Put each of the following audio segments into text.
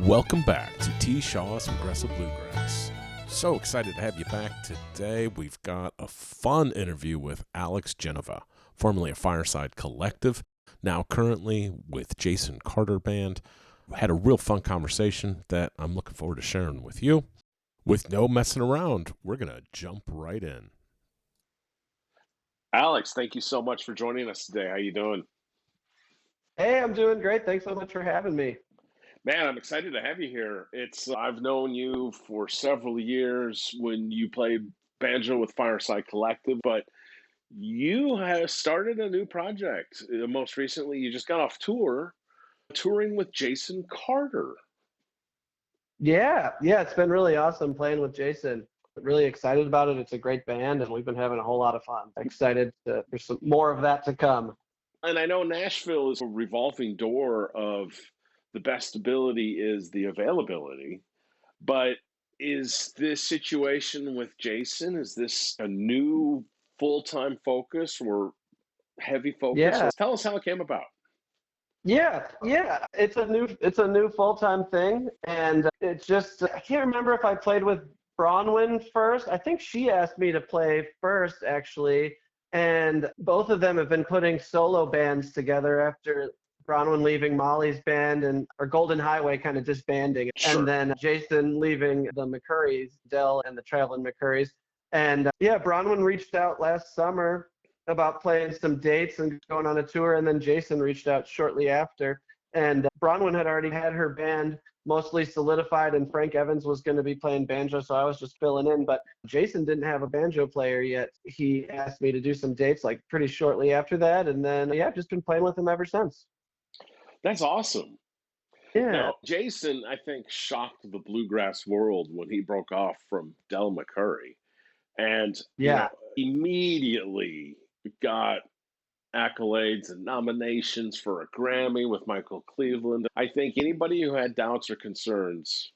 Welcome back to T. Shaw's Progressive Bluegrass. So excited to have you back today. We've got a fun interview with Alex Genova, formerly of Fireside Collective, now currently with Jason Carter Band. We had a real fun conversation that I'm looking forward to sharing with you. With no messing around, we're going to jump right in. Alex, thank you so much for joining us today. How you doing? Hey, I'm doing great. Thanks so much for having me. Man, I'm excited to have you here. I've known you for several years when you played banjo with Fireside Collective, but you have started a new project. Most recently, you just got off tour, touring with Jason Carter. Yeah, it's been really awesome playing with Jason. Really excited about it. It's a great band, and we've been having a whole lot of fun. Excited for some more of that to come. And I know Nashville is a revolving door of the best ability is the availability, but is this situation with Jason, is this a new full-time focus or heavy focus? Yeah, Tell us how it came about. yeah. It's a new full-time thing, and it's just I can't remember if I played with Bronwyn first. I think she asked me to play first, actually, and both of them have been putting solo bands together after Bronwyn leaving Molly's band and or Golden Highway kind of disbanding, Sure. and then Jason leaving the McCurrys, Dell and the Traveling McCurrys. And yeah, Bronwyn reached out last summer about playing some dates and going on a tour, and then Jason reached out shortly after. And Bronwyn had already had her band mostly solidified, and Frank Evans was going to be playing banjo, so I was just filling in. But Jason didn't have a banjo player yet. He asked me to do some dates like pretty shortly after that, and then yeah, I've just been playing with him ever since. That's awesome. Yeah, Now, Jason, I think, shocked the bluegrass world when he broke off from Del McCurry and, yeah, immediately got accolades and nominations for a Grammy with Michael Cleveland. I think anybody who had doubts or concerns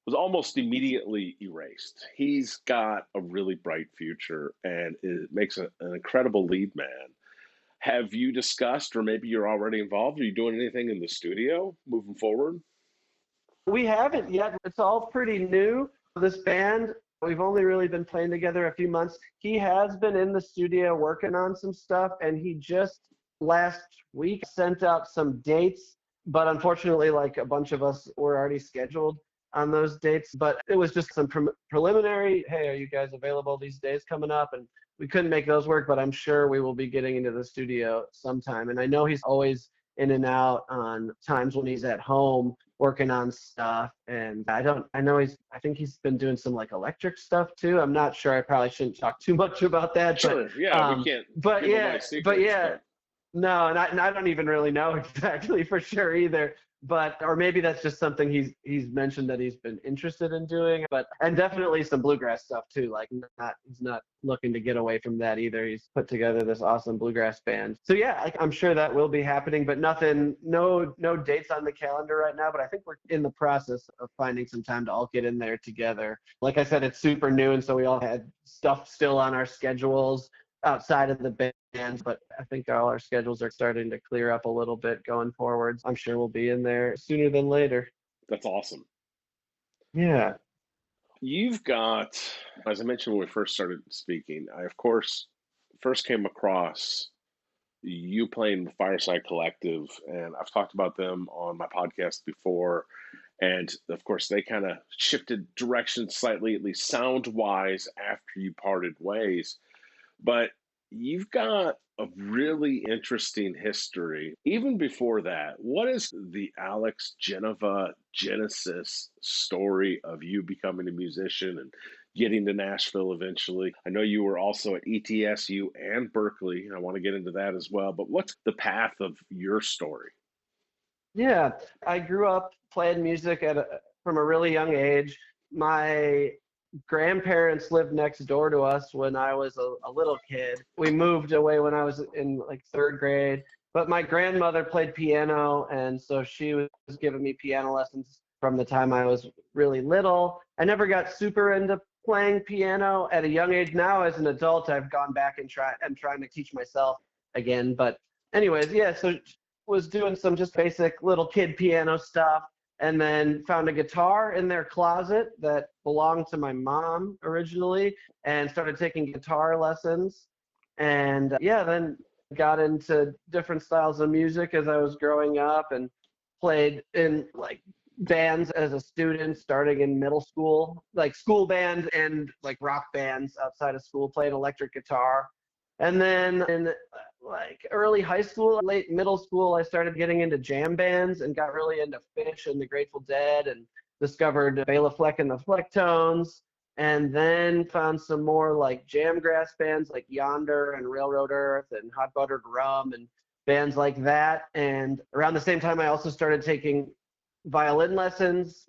was almost immediately erased. He's got a really bright future and it makes an incredible lead man. Have you discussed, or maybe you're already involved? Are you doing anything in the studio moving forward? we haven't yet. It's all pretty new. This band, we've only really been playing together a few months. He has been in the studio working on some stuff, and he just last week sent out some dates, but unfortunately, like a bunch of us were already scheduled on those dates. But it was just some preliminary, hey, are you guys available these days coming up? And we couldn't make those work, but I'm sure we will be getting into the studio sometime. And I know he's always in and out on times when he's at home working on stuff. And I think he's been doing some like electric stuff too. I'm not sure. I probably shouldn't talk too much about that. Sure, but, yeah, we can't but give yeah, away secrets, but yeah, no, and I don't even really know exactly for sure either. But or maybe that's just something he's mentioned that he's been interested in doing. But and definitely some bluegrass stuff too. Like he's not looking to get away from that either. He's put together this awesome bluegrass band. So yeah, I'm sure that will be happening. But no dates on the calendar right now. But I think we're in the process of finding some time to all get in there together. Like I said, it's super new, and so we all had stuff still on our schedules outside of the band, but I think all our schedules are starting to clear up a little bit going forwards. I'm sure we'll be in there sooner than later. That's awesome. Yeah. You've got, as I mentioned when we first started speaking, I, of course, first came across you playing the Fireside Collective, and I've talked about them on my podcast before. And of course, they kind of shifted direction slightly, at least sound wise, after you parted ways. But you've got a really interesting history. Even before that, what is the Alex Genova genesis story of you becoming a musician and getting to Nashville eventually? I know you were also at ETSU and Berkeley, and I want to get into that as well. But what's the path of your story? Yeah. I grew up playing music from a really young age. My grandparents lived next door to us when I was a little kid. We moved away when I was in like third grade. But my grandmother played piano, and so she was giving me piano lessons from the time I was really little. I never got super into playing piano at a young age. Now, as an adult, I've gone back and I'm trying to teach myself again. But anyways, yeah, so was doing some just basic little kid piano stuff. and then found a guitar in their closet that belonged to my mom originally, and started taking guitar lessons. And yeah, then got into different styles of music as I was growing up, and played in like bands as a student starting in middle school, like school bands and like rock bands outside of school, playing electric guitar. And then in like early high school, late middle school, I started getting into jam bands and got really into Fish and the Grateful Dead, and discovered Bela Fleck and the Flecktones, and then found some more like jamgrass bands like Yonder and Railroad Earth and Hot Buttered Rum and bands like that. And around the same time, I also started taking violin lessons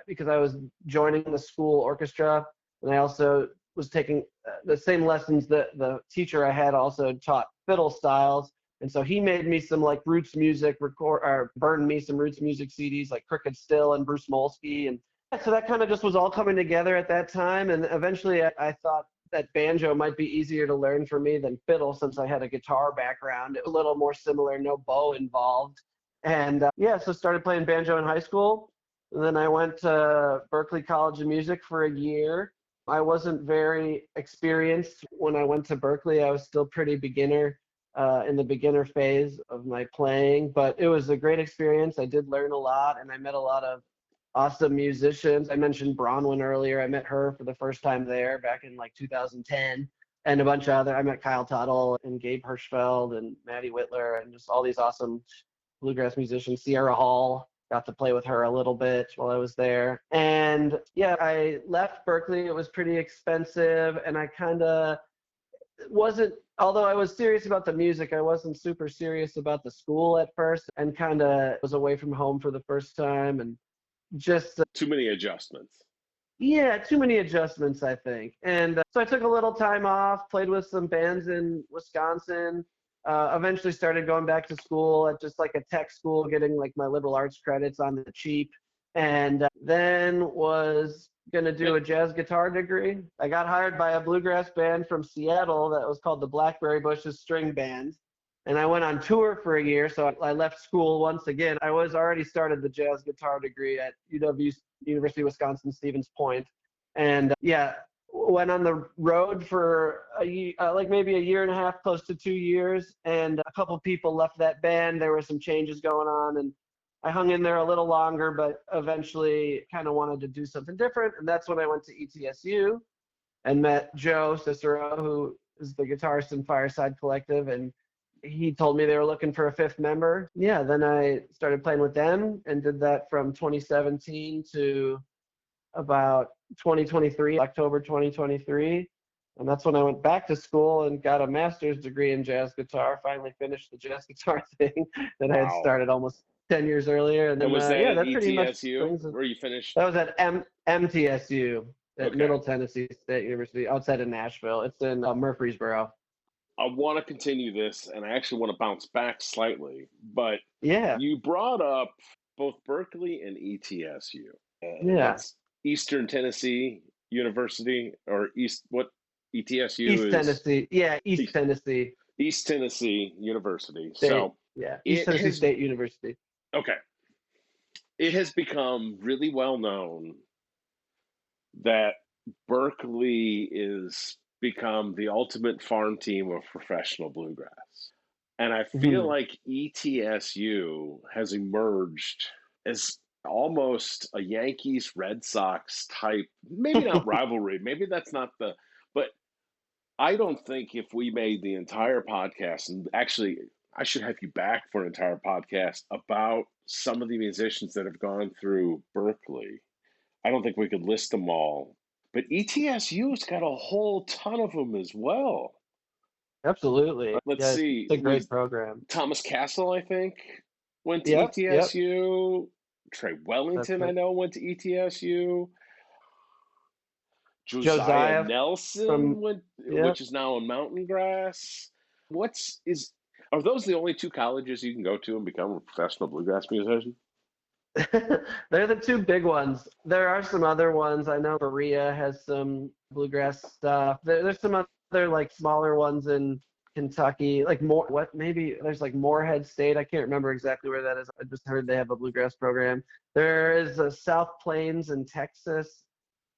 because I was joining the school orchestra, and I also was taking the same lessons that the teacher I had also taught fiddle styles. And so he made me some like roots music or burned me some roots music CDs like Cricket Still and Bruce Molsky. And so that kind of just was all coming together at that time. And eventually I thought that banjo might be easier to learn for me than fiddle, since I had a guitar background. It was a little more similar, no bow involved. And yeah, so started playing banjo in high school. And then I went to Berklee College of Music for a year. I wasn't very experienced when I went to Berklee. I was still pretty beginner in the beginner phase of my playing, but it was a great experience. I did learn a lot, and I met a lot of awesome musicians. I mentioned Bronwyn earlier. I met her for the first time there back in like 2010, and a bunch of other. I met Kyle Tuttle and Gabe Hirschfeld and Maddie Whitler and just all these awesome bluegrass musicians. Sierra Hall, got to play with her a little bit while I was there. And yeah, I left Berklee. It was pretty expensive, and I kind of wasn't, although I was serious about the music, I wasn't super serious about the school at first, and kind of was away from home for the first time, and just Too many adjustments. yeah, too many adjustments, I think. And so I took a little time off, played with some bands in Wisconsin, eventually started going back to school at just like a tech school, getting like my liberal arts credits on the cheap, and then was going to do a jazz guitar degree. I got hired by a bluegrass band from Seattle that was called the Blackberry Bushes String Band. And I went on tour for a year, so I left school once again. I was already started the jazz guitar degree at UW, University of Wisconsin, Stevens Point. And yeah, went on the road for like maybe a year and a half, close to 2 years. And a couple people left that band. There were some changes going on, and I hung in there a little longer, but eventually kind of wanted to do something different. And that's when I went to ETSU and met Joe Cicero, who is the guitarist in Fireside Collective. And he told me they were looking for a fifth member. Yeah, then I started playing with them and did that from 2017 to about 2023, October 2023. And that's when I went back to school and got a master's degree in jazz guitar, finally finished the jazz guitar thing that I had Wow. started almost 10 years earlier. And then, And was that yeah, at that pretty much ETSU brings us. where you finished? That was at MTSU at Okay. Middle Tennessee State University outside of Nashville. It's in Murfreesboro. I want to continue this, and I actually want to bounce back slightly, but Yeah, you brought up both Berkeley and ETSU. yeah. That's Eastern Tennessee University, or what ETSU East is? Tennessee. Yeah, East Tennessee East Tennessee University. State. So Yeah, East Tennessee State University. okay, it has become really well known that Berkeley is become the ultimate farm team of professional bluegrass. And I feel like ETSU has emerged as almost a Yankees Red Sox type, maybe not rivalry, maybe that's not but I don't think if we made the entire podcast, and actually I should have you back for an entire podcast about some of the musicians that have gone through Berkeley. I don't think we could list them all. But ETSU's got a whole ton of them as well. Absolutely. Let's Yeah, see. it's a great program. Thomas Castle, I think, went to Yep. ETSU. Trey Wellington, Right. I know, went to ETSU. Josiah Josiah Nelson from went, yeah. which is now in Mountain Grass. Are those the only two colleges you can go to and become a professional bluegrass musician? They're the two big ones. There are some other ones. I know Berea has some bluegrass stuff. There's some other like smaller ones in Kentucky, like maybe there's like Morehead State. I can't remember exactly where that is. I just heard they have a bluegrass program. There is a South Plains in Texas.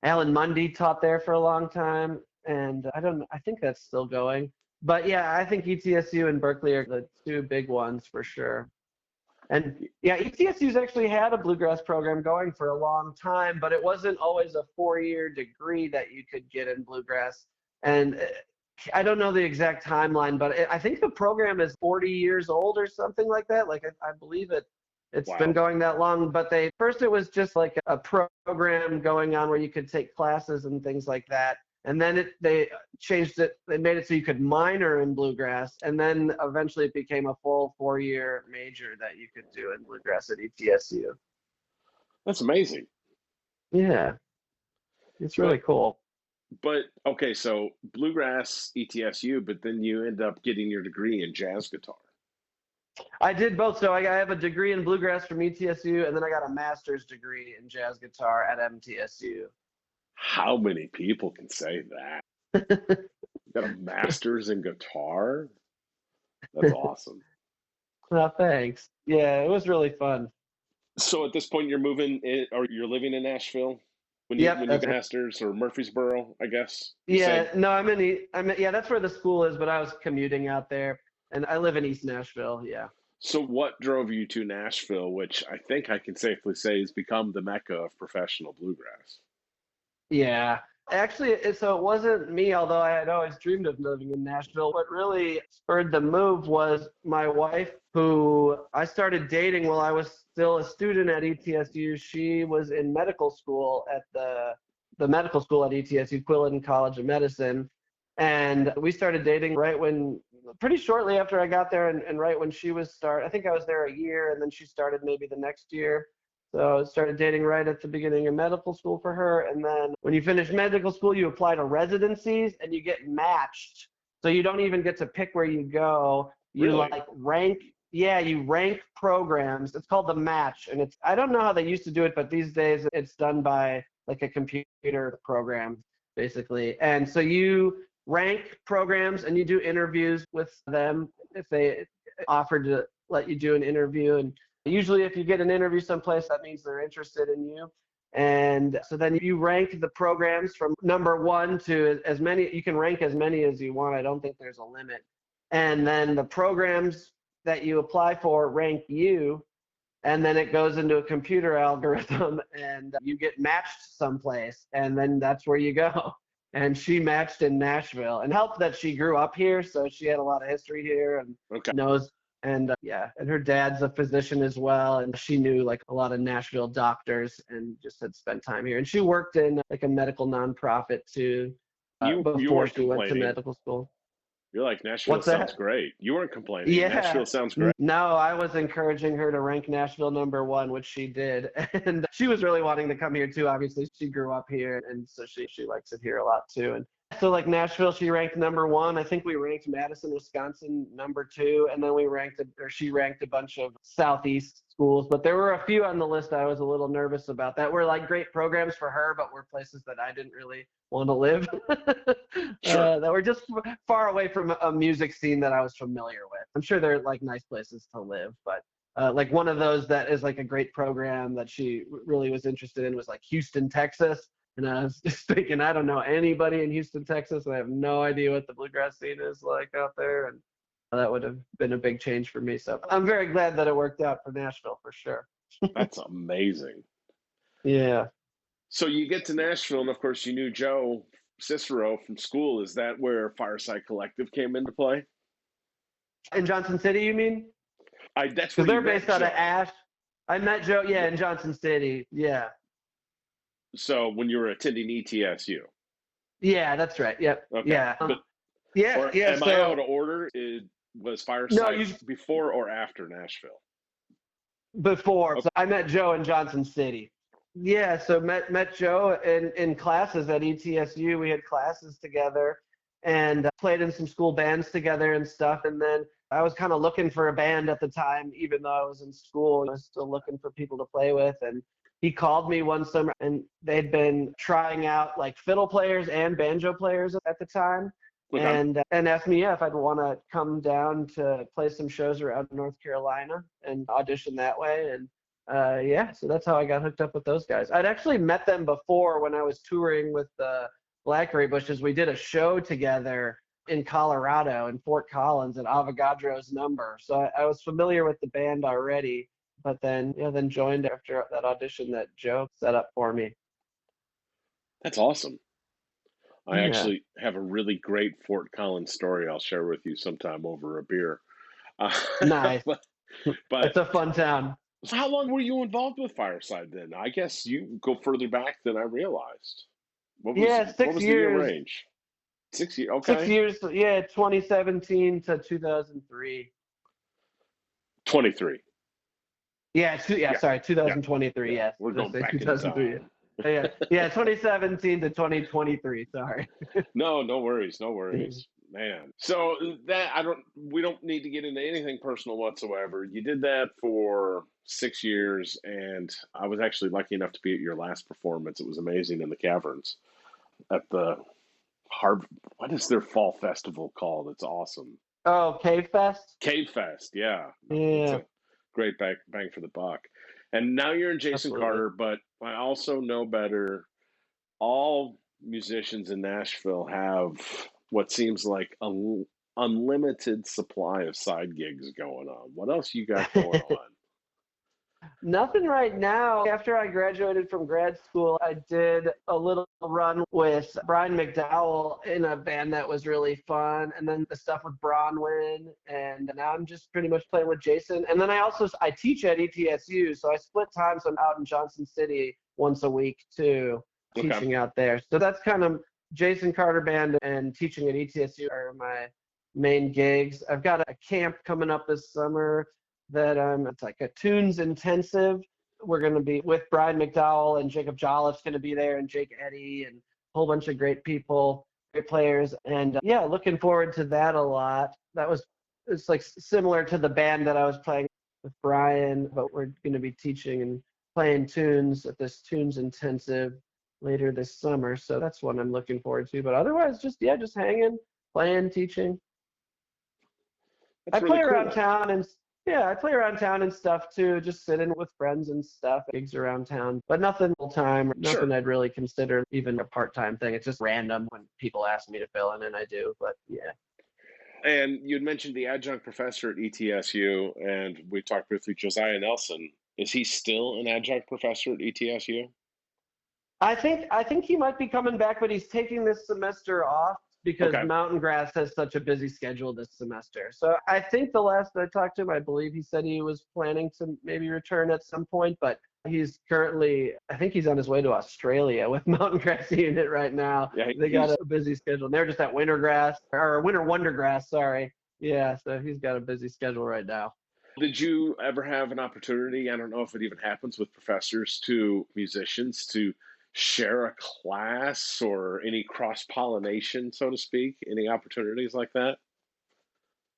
Alan Mundy taught there for a long time, and I think that's still going. But yeah, I think ETSU and Berkeley are the two big ones for sure. And yeah, ETSU's actually had a bluegrass program going for a long time, but it wasn't always a 4-year degree that you could get in bluegrass. And I don't know the exact timeline, but I think the program is 40 years old or something like that. Like I believe it's Wow. been going that long, but first it was just like a program going on where you could take classes and things like that. And then they changed it. They made it so you could minor in bluegrass, and then eventually it became a full 4-year major that you could do in bluegrass at ETSU. That's amazing. Yeah, it's really cool. But okay, so bluegrass ETSU, but then you end up getting your degree in jazz guitar. I did both. So I have a degree in bluegrass from ETSU, and then I got a master's degree in jazz guitar at MTSU. How many people can say that? You got a master's in guitar? That's awesome. Well, thanks. Yeah, it was really fun. So at this point, you're moving in, or you're living in Nashville when you Yep, get that's masters, or Murfreesboro, I guess. Yeah, no, yeah, that's where the school is, but I was commuting out there, and I live in East Nashville. Yeah. So what drove you to Nashville, which I think I can safely say has become the mecca of professional bluegrass? Yeah. Actually, so it wasn't me, although I had always dreamed of living in Nashville. What really spurred the move was my wife, who I started dating while I was still a student at ETSU. She was in medical school at the medical school at ETSU, Quillen College of Medicine. And we started dating pretty shortly after I got there, and right when she was I think I was there a year, and then she started maybe the next year. So I started dating right at the beginning of medical school for her. And then when you finish medical school, you apply to residencies and you get matched. So you don't even get to pick where you go. You Really? you rank programs. It's called the match. And I don't know how they used to do it, but these days it's done by like a computer program, basically. And so you rank programs and you do interviews with them if they offered to let you do an interview. And usually if you get an interview someplace, that means they're interested in you. And so then you rank the programs from number 1 to as many. You can rank as many as you want. I don't think there's a limit. And then the programs that you apply for rank you. And then it goes into a computer algorithm and you get matched someplace. And then that's where you go. And she matched in Nashville, and helped that she grew up here. So she had a lot of history here and knows. And and her dad's a physician as well, and she knew like a lot of Nashville doctors and just had spent time here. And she worked in like a medical nonprofit too before she went to medical school. You're like, Nashville sounds great. You weren't complaining. Yeah. Nashville sounds great. No, I was encouraging her to rank Nashville number 1, which she did. And she was really wanting to come here too. Obviously, she grew up here, and so she likes it here a lot too. And so like Nashville, she ranked number 1. I think we ranked Madison, Wisconsin number 2, and then she ranked a bunch of Southeast schools. But there were a few on the list I was a little nervous about that were like great programs for her, but were places that I didn't really want to live. Sure. That were just far away from a music scene that I was familiar with. I'm sure they're like nice places to live, but like one of those that is like a great program that she really was interested in was like Houston, Texas. And I was just thinking, I don't know anybody in Houston, Texas. I have no idea what the bluegrass scene is like out there. And that would have been a big change for me. So I'm very glad that it worked out for Nashville for sure. That's amazing. Yeah. So you get to Nashville, and of course you knew Joe Cicero from school. Is that where Fireside Collective came into play? In Johnson City, you mean? That's where they're based out of Ash. I met Joe, in Johnson City. Yeah. So when you were attending ETSU? Yeah, that's right. Yep. Okay. Yeah. Am I out of order? Was Fireside before or after Nashville? Before. Okay. So I met Joe in Johnson City. Yeah, so met Joe in classes at ETSU. We had classes together and played in some school bands together and stuff. And then I was kind of looking for a band at the time, even though I was in school. I was still looking for people to play with. And he called me one summer, and they'd been trying out like fiddle players and banjo players at the time. Okay. and asked me, yeah, if I'd want to come down to play some shows around North Carolina and audition that way. And yeah, so that's how I got hooked up with those guys. I'd actually met them before when I was touring with the Blackberry Bushes. We did a show together in Colorado, in Fort Collins, at Avogadro's Number. So I was familiar with the band already, but then then joined after that audition that Joe set up for me. That's awesome. I Yeah, actually have a really great Fort Collins story I'll share with you sometime over a beer. Uh, nice. but, but It's a fun town. how long were you involved with Fireside then? I guess you go further back than I realized. Yeah, What six was the year years. range? 6 years. 6 Okay. years. Yeah, 2017 to 2003. 23. Yeah, Yeah. sorry, Yeah. 2023. Yeah. Yes, We're did I going say back in 2003? time. Yeah, 2017 to 2023. Sorry. No, no worries, no worries, man. So that we don't need to get into anything personal whatsoever. You did that for 6 years, and I was actually lucky enough to be at your last performance. It was amazing in the caverns at the Harv. What is their fall festival called? It's awesome. Oh, Cave Fest. Cave Fest, yeah, it's Yeah, a great bang for the buck. And now you're in Jason absolutely. Carter, but I also know better. All musicians in Nashville have what seems like an unlimited supply of side gigs going on. What else you got going on? Nothing right now. After I graduated from grad school, I did a little run with Brian McDowell in a band that was really fun, and then the stuff with Bronwyn, and now I'm just pretty much playing with Jason. And then I teach at ETSU, so I split time. So I'm out in Johnson City once a week too, Okay. teaching out there. So that's kind of Jason Carter Band and teaching at ETSU are my main gigs. I've got a camp coming up this summer that it's like a tunes intensive. We're going to be with Brian McDowell, and Jacob Jolliff's going to be there, and Jake Eddy, and a whole bunch of great people, great players. And yeah, looking forward to that a lot. It's like similar to the band that I was playing with Brian, but we're going to be teaching and playing tunes at this tunes intensive later this summer. So that's what I'm looking forward to. But otherwise, just hanging, playing, teaching. I That's really play around cool. town and yeah, I play around town and stuff too, just sitting with friends and stuff, gigs around town, but nothing full time, Sure. nothing I'd really consider even a part time thing. It's just random when people ask me to fill in and I do, but yeah. And you'd mentioned the adjunct professor at ETSU, and we talked briefly, Josiah Nelson. Is he still an adjunct professor at ETSU? I think he might be coming back, but he's taking this semester off because Okay. Mountain Grass has such a busy schedule this semester. So I think the last I talked to him, I believe he said he was planning to maybe return at some point, but I think he's on his way to Australia with Mountain Grass Unit right now. Yeah, They got he's. a busy schedule. They're just at Wintergrass or Winter Wondergrass, sorry. Yeah, so he's got a busy schedule right now. Did you ever have an opportunity? I don't know if it even happens with professors to musicians to share a class or any cross pollination, so to speak? Any opportunities like that?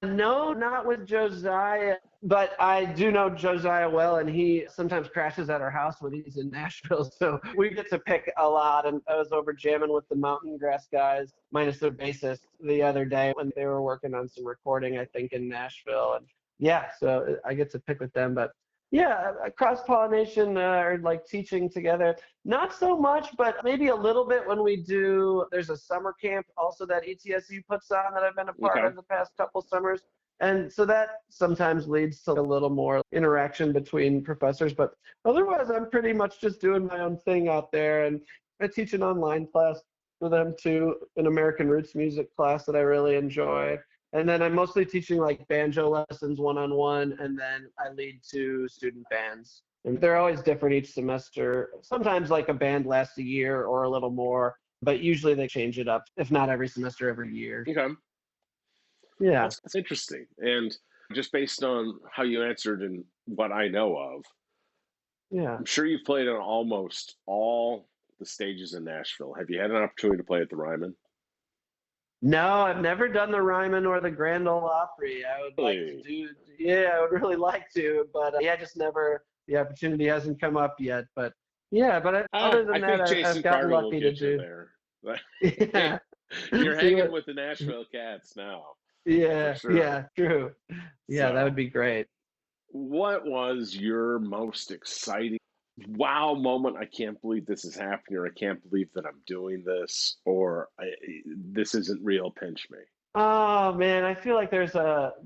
No, not with Josiah, but I do know Josiah well, and he sometimes crashes at our house when he's in Nashville. So we get to pick a lot. And I was over jamming with the Mountain Grass guys, minus their bassist, the other day when they were working on some recording, I think, in Nashville. And yeah, so I get to pick with them. But yeah, cross pollination or like teaching together. Not so much, but maybe a little bit when we do. There's a summer camp also that ETSU puts on that I've been a part Okay. of the past couple summers. And so that sometimes leads to a little more interaction between professors. But otherwise, I'm pretty much just doing my own thing out there. And I teach an online class for them too, an American Roots music class that I really enjoy. And then I'm mostly teaching like banjo lessons one-on-one, and then I lead two student bands. And they're always different each semester. Sometimes like a band lasts a year or a little more, but usually they change it up, if not every semester, every year. Okay. Yeah, That's interesting. And just based on how you answered and what I know of, yeah. I'm sure you've played on almost all the stages in Nashville. Have you had an opportunity to play at the Ryman? No, I've never done the Ryman or the Grand Ole Opry. I would like to Really? do, yeah, I would really like to, but yeah, just never, the opportunity hasn't come up yet. But yeah, but other than I that, think I've Jason gotten Carter will lucky to get you do. there. Yeah. You're See hanging what? with the Nashville Cats now, for Yeah, sure. yeah, true. Yeah, that would So, be great. what was your most exciting wow moment? I can't believe this is happening, or I can't believe that I'm doing this, or this isn't real. Pinch me. Oh man, I feel like there's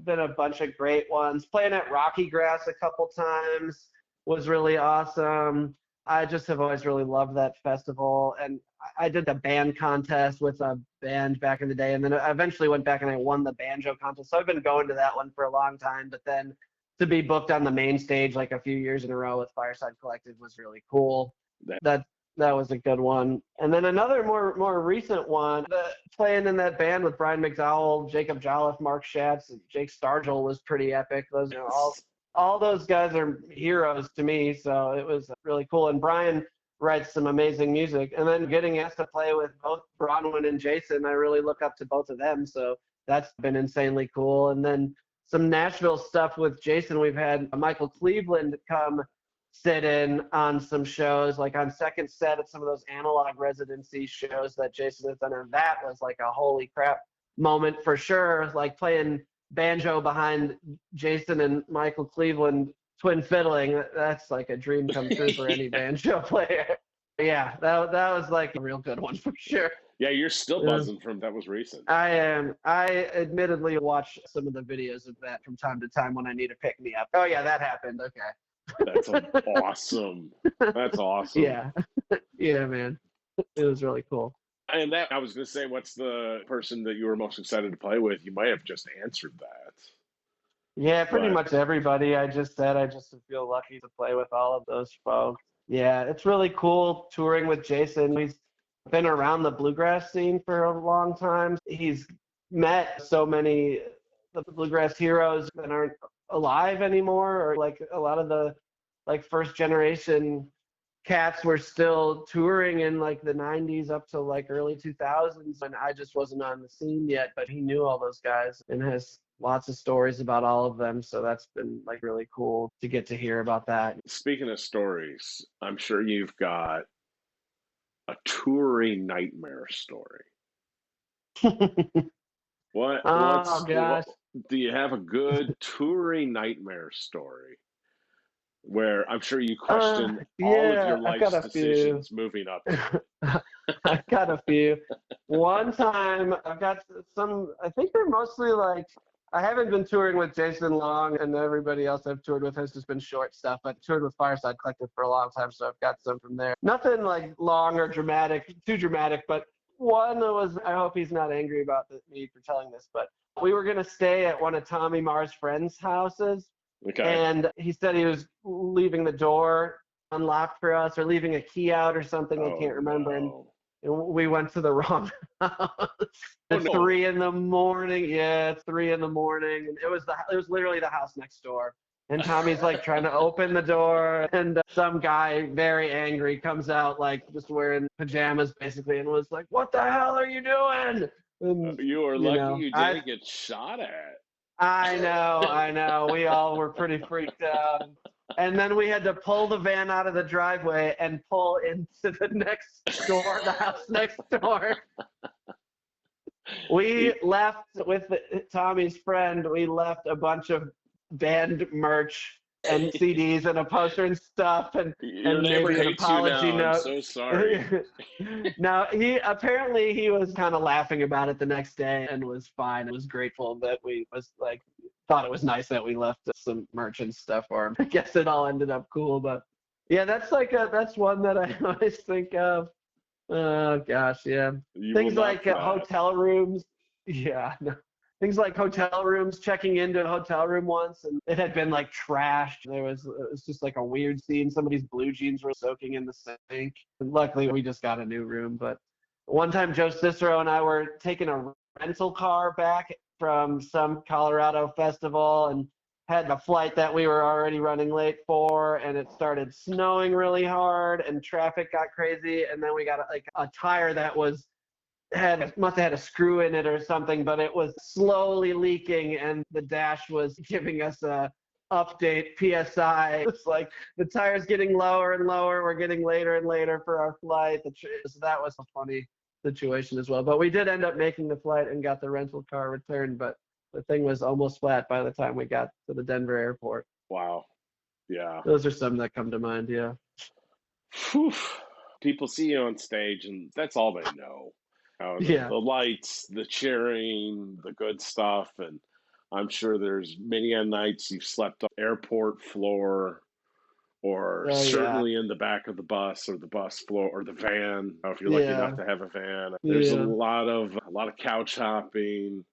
been a bunch of great ones. Playing at Rocky Grass a couple times was really awesome. I just have always really loved that festival, and I did the band contest with a band back in the day, and then I eventually went back and I won the banjo contest. So I've been going to that one for a long time, but then to be booked on the main stage like a few years in a row with Fireside Collective was really cool. That That that was a good one. And then another more recent one, playing in that band with Brian McDowell, Jacob Jolliffe, Mark Schatz, and Jake Stargell was pretty epic. Those, all those guys are heroes to me, so it was really cool. And Brian writes some amazing music. And then getting asked to play with both Bronwyn and Jason, I really look up to both of them. So that's been insanely cool. And then some Nashville stuff with Jason. We've had Michael Cleveland come sit in on some shows, like on second set at some of those analog residency shows that Jason has done. And that was like a holy crap moment for sure. Like playing banjo behind Jason and Michael Cleveland twin fiddling. That's like a dream come true for any banjo player. Yeah, that was like a real good one for sure. yeah, you're still Uh, buzzing from that was recent. I am. I admittedly watch some of the videos of that from time to time when I need to pick me up. Oh yeah, that happened. That's Okay. awesome. That's awesome. Yeah. Yeah, man. It was really cool. And that I was going to say, what's the person that you were most excited to play with? You might have just answered that, Yeah, pretty but much everybody I just said. I just feel lucky to play with all of those folks. Yeah, it's really cool touring with Jason. He's been around the bluegrass scene for a long time. He's met so many of the bluegrass heroes that aren't alive anymore, or like a lot of the like first generation cats were still touring in like the 90s up to like early 2000s, and I just wasn't on the scene yet, but he knew all those guys and has lots of stories about all of them, so that's been like really cool to get to hear about that. speaking of stories, I'm sure you've got a touring nightmare story. Oh gosh. Do you have a good touring nightmare story where I'm sure you question all of Yeah, your I've got life's a few. decisions moving up to it? I've got a few. One time, I've got some, I think they're mostly like, I haven't been touring with Jason long, and everybody else I've toured with has just been short stuff. I've toured with Fireside Collective for a long time, so I've got some from there. Nothing like long or dramatic, too dramatic, but one was, I hope he's not angry about me for telling this, but we were going to stay at one of Tommy Marr's friends' houses, Okay. and he said he was leaving the door unlocked for us or leaving a key out or something. I Oh can't remember. And no. we went to the wrong house. Oh It's no. 3 in the morning. Yeah, it's 3 in the morning. And it was literally the house next door. And Tommy's like trying to open the door, and some guy very angry comes out like just wearing pajamas basically, and was like, "What the hell are you doing?" And You are you lucky know, you I didn't get shot at. I know. We all were pretty freaked out. And then we had to pull the van out of the driveway and pull into the next door, the house next door. We left with Tommy's friend. We left a bunch of band merch and CDs and a poster and stuff, Your and neighbor maybe an hates you apology now. I'm note. so sorry. No, he was kind of laughing about it the next day and was fine. Was grateful that we was like thought it was nice that we left some merch and stuff for him. I guess it all ended up cool, but yeah, that's one that I always think of. Oh gosh, yeah. You will Things not like forget. hotel rooms. Yeah, no. Things like hotel rooms. Checking into a hotel room once, and it had been like trashed. It was just like a weird scene. Somebody's blue jeans were soaking in the sink. And luckily, we just got a new room. But one time, Joe Cicero and I were taking a rental car back from some Colorado festival, and had a flight that we were already running late for, and it started snowing really hard and traffic got crazy, and then we got like a tire that must have had a screw in it or something, but it was slowly leaking, and the dash was giving us a update PSI. It's like the tire's getting lower and lower, we're getting later and later for our flight. So that was a funny situation as well. But we did end up making the flight and got the rental car returned, but the thing was almost flat by the time we got to the Denver airport. Wow. Yeah. Those are some that come to mind, yeah. Whew. People see you on stage, and that's all they know. Yeah. The lights, the cheering, the good stuff, and I'm sure there's many a nights you've slept on the airport floor, or Oh, yeah. certainly in the back of the bus or the bus floor or the van. If you're lucky enough Yeah. to have a van, there's Yeah. a lot of couch hopping,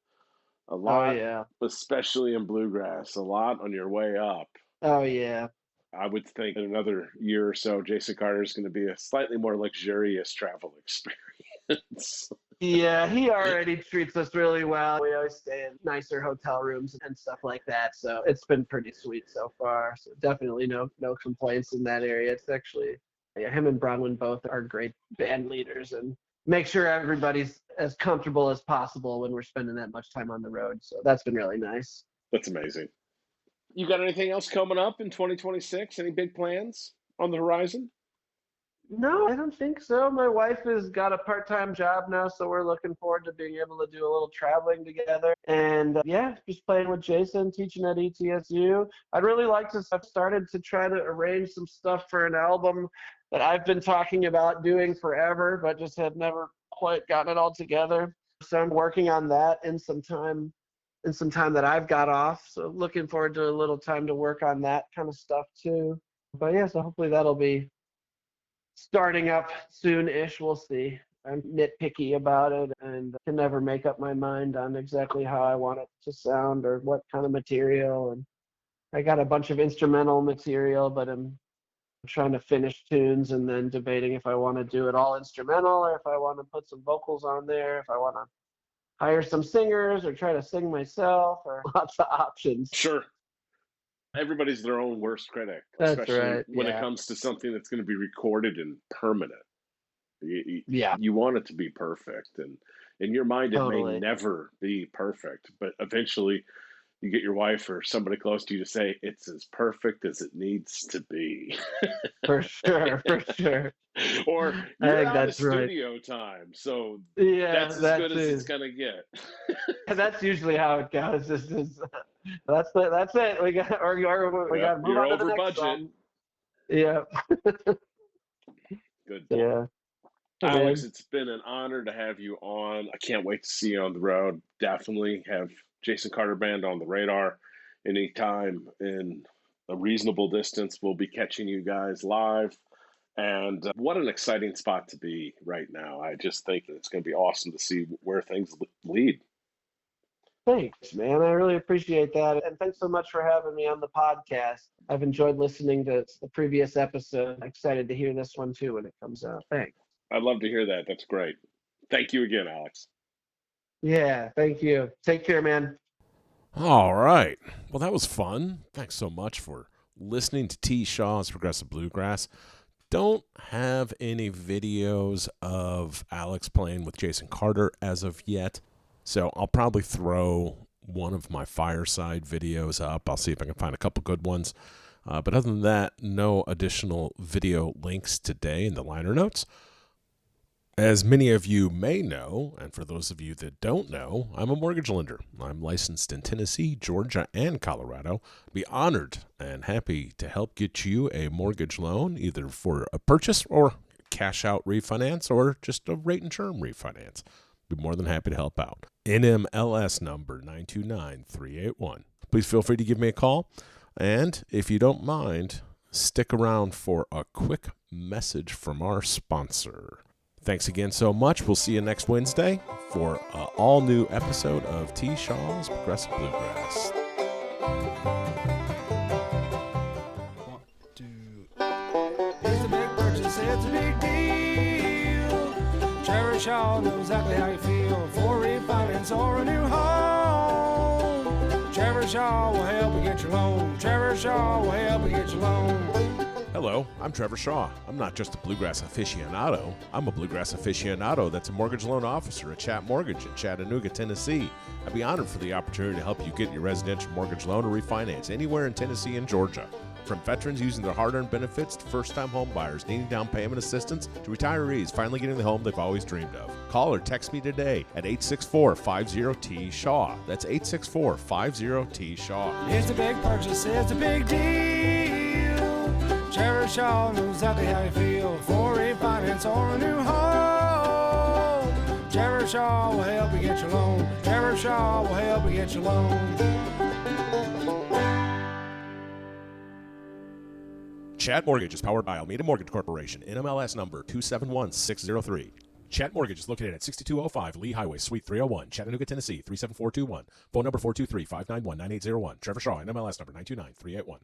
a Oh, lot, yeah. especially in bluegrass, a lot on your way up. Oh, yeah. I would think in another year or so, Jason Carter is going to be a slightly more luxurious travel experience. Yeah, he already treats us really well. We always stay in nicer hotel rooms and stuff like that. So it's been pretty sweet so far. So definitely no complaints in that area. It's actually, yeah, him and Bronwyn both are great band leaders and make sure everybody's as comfortable as possible when we're spending that much time on the road. So that's been really nice. That's amazing. You got anything else coming up in 2026? Any big plans on the horizon? No, I don't think so. My wife has got a part-time job now, so we're looking forward to being able to do a little traveling together. And yeah, just playing with Jason, teaching at ETSU. I'd really like to have started to try to arrange some stuff for an album that I've been talking about doing forever, but just had never quite gotten it all together. So I'm working on that in some time that I've got off. So looking forward to a little time to work on that kind of stuff too. But yeah, so hopefully that'll be starting up soon-ish. We'll see. I'm nitpicky about it and can never make up my mind on exactly how I want it to sound or what kind of material. And I got a bunch of instrumental material, but I'm trying to finish tunes and then debating if I want to do it all instrumental or if I want to put some vocals on there, if I want to hire some singers or try to sing myself, or lots of options. Sure. Everybody's their own worst critic, That's especially right. when it Yeah. comes to something that's going to be recorded and permanent. Yeah. You want it to be perfect, and in your mind, it may Totally. never be perfect, but eventually you get your wife or somebody close to you to say it's as perfect as it needs to be. For sure. For sure. Or I you're think out of that's right. studio time, so Yeah, that's as that good as it's too. gonna get. And that's usually how it goes. That's it. We got we got Yep, to move you're on to the over next budget. song. Yeah. Good. Yeah. Alex, it's been an honor to have you on. I can't wait to see you on the road. Definitely have Jason Carter Band on the radar anytime in a reasonable distance. We'll be catching you guys live. And what an exciting spot to be right now. I just think it's going to be awesome to see where things lead. Thanks, man. I really appreciate that. And thanks so much for having me on the podcast. I've enjoyed listening to the previous episode. I'm excited to hear this one too when it comes out. Thanks. I'd love to hear that. That's great. Thank you again, Alex. Yeah, thank you. Take care, man. All right. Well, that was fun. Thanks so much for listening to T. Shaw's Progressive Bluegrass. Don't have any videos of Alex playing with Jason Carter as of yet, so I'll probably throw one of my fireside videos up. I'll see if I can find a couple good ones. But other than that, no additional video links today in the liner notes. As many of you may know, and for those of you that don't know, I'm a mortgage lender. I'm licensed in Tennessee, Georgia, and Colorado. I'd be honored and happy to help get you a mortgage loan, either for a purchase or cash out refinance or just a rate and term refinance. Be more than happy to help out. NMLS number 929381. Please feel free to give me a call. And if you don't mind, stick around for a quick message from our sponsor. Thanks again so much. We'll see you next Wednesday for an all-new episode of T. Shaw's Progressive Bluegrass. 1, 2. It's a big purchase, it's a big deal. Trevor Shaw knows exactly how you feel for refinance or a new home. Trevor Shaw will help you get your loan. Trevor Shaw will help you get your loan. Hello, I'm Trevor Shaw. I'm not just a bluegrass aficionado. I'm a bluegrass aficionado that's a mortgage loan officer at Chat Mortgage in Chattanooga, Tennessee. I'd be honored for the opportunity to help you get your residential mortgage loan or refinance anywhere in Tennessee and Georgia. From veterans using their hard-earned benefits to first-time home buyers needing down payment assistance to retirees finally getting the home they've always dreamed of. Call or text me today at 864-50-T-SHAW. That's 864-50-T-SHAW. It's a big purchase, it's a big deal. Trevor Shaw knows exactly how you feel for refinance or a new home. Trevor Shaw will help you get your loan. Trevor Shaw will help you get your loan. Chat Mortgage is powered by Almeida Mortgage Corporation, NMLS number 271603. Chat Mortgage is located at 6205 Lee Highway, Suite 301, Chattanooga, Tennessee 37421. Phone number 423-591-9801. Trevor Shaw, NMLS number 929381.